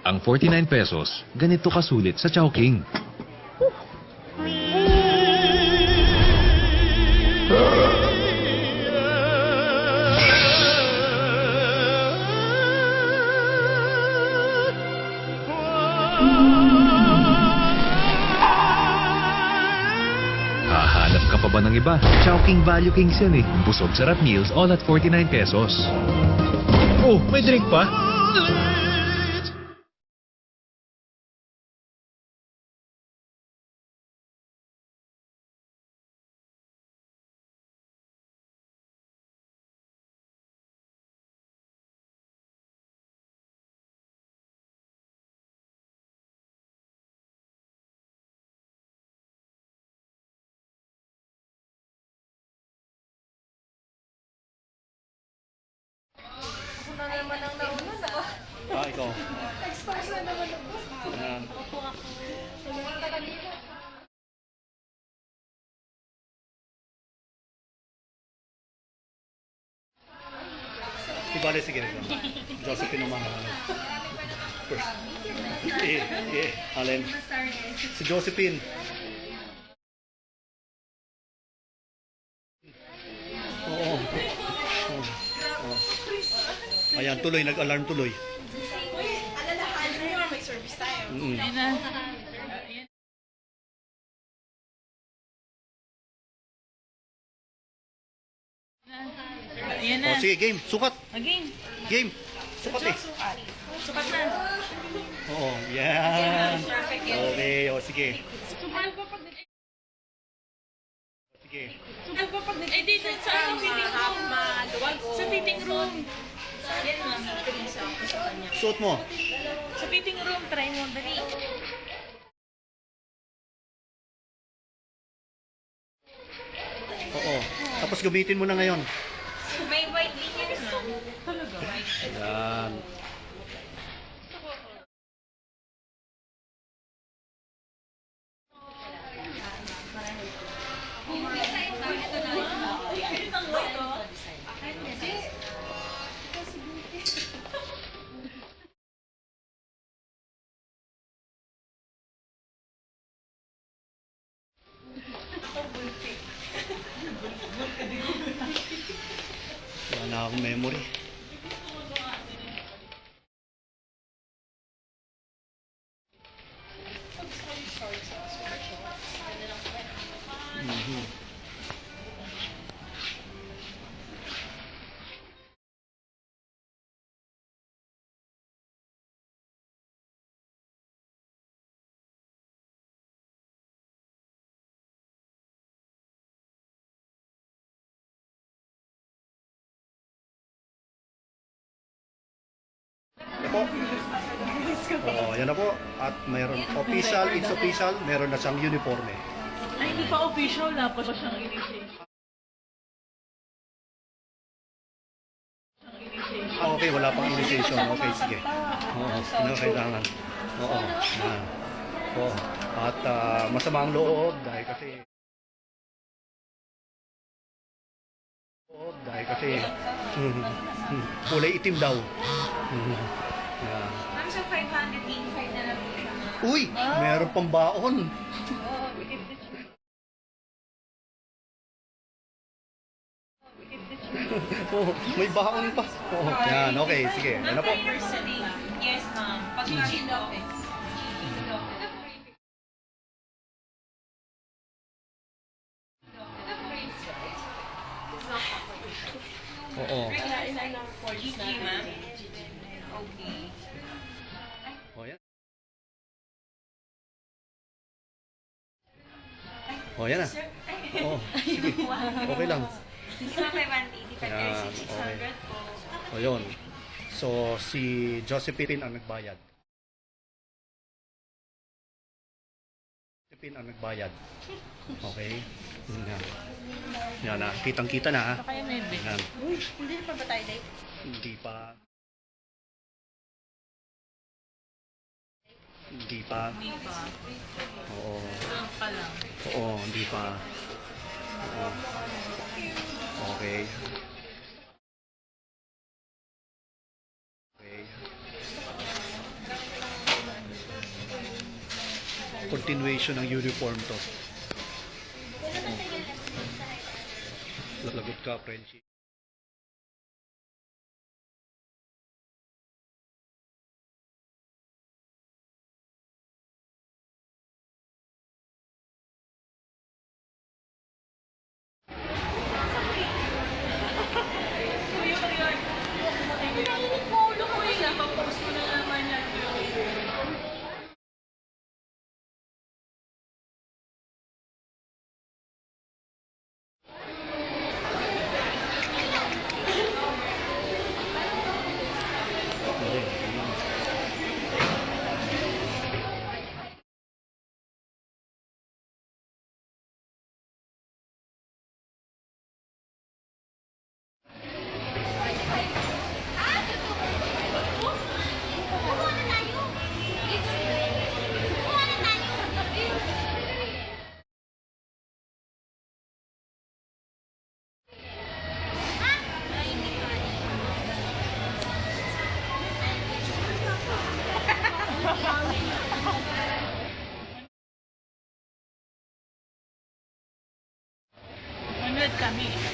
Ang 49 pesos, ganito kasulit sa Chowking. Hahanap ka pa ba ng iba? Chowking Value Kings yan eh. Busog sarap meals all at 49 pesos. Oh, may drink pa? Na naman ang nauna, no? Ikaw. Expose na naman ako. Opo ako. Bale, sige. Josephine naman. First. Allen. Si Josephine. Oo. Ayan, tuloy. Nag-alarm tuloy. Alalahan mo, may service tayo. Ayun na. Ayan na. Sige, game. Sukat. Again. Game. Sukat eh. Sukat na. Oo, yan. Perfect yun. Okay, sige. Sukat pa pag... Sige. Sukat pa pag... Eh, dito sa fitting room. Sa fitting room. Yan ma'am. Suot mo. Sa fitting room, try mo. Dali. Oo. Tapos gamitin mo na ngayon. May white linears, no? Ayan. Wala na akong memory. Po. Oh, yan na po. At mayroon official, it's official, meron na siyang uniforme. Ay, hindi pa official. Dapat pa siyang initiation. Okay, wala pang initiation. Okay, sige. Oo, kailangan. Oo. Yan. Oo. At masama ang loob dahil kasi kulay itim daw. Yan. Ma'am, so 585 na lang po siya. Uy, meron pang baon. Oh, may baon pa. Oh, yan, okay, sige. Ano po? Personally, yes, ma'am. Pag in office. Oo. GG, ma'am. Okay. Oh, yan. Oh, yan na. Oh, sige. Okay lang. So, 585 Yan, or 600 po. O yun. So, si Josephine ang nagbayad. Josephine ang nagbayad. Okay? Yan. Yan na. Kitang-kita na ha. Kaya may bit. Yan. Uy, hindi pa ba tayo date? Hindi pa. Hindi pa. Hindi pa. Oo. Doon pa lang. Oo, hindi pa. Oo. Okay. Okay. continuation ng uniform to. Lagot ka, Frenchie. Pinainit mo ulo ko eh. Napapost mo na naman yan. Manood kami.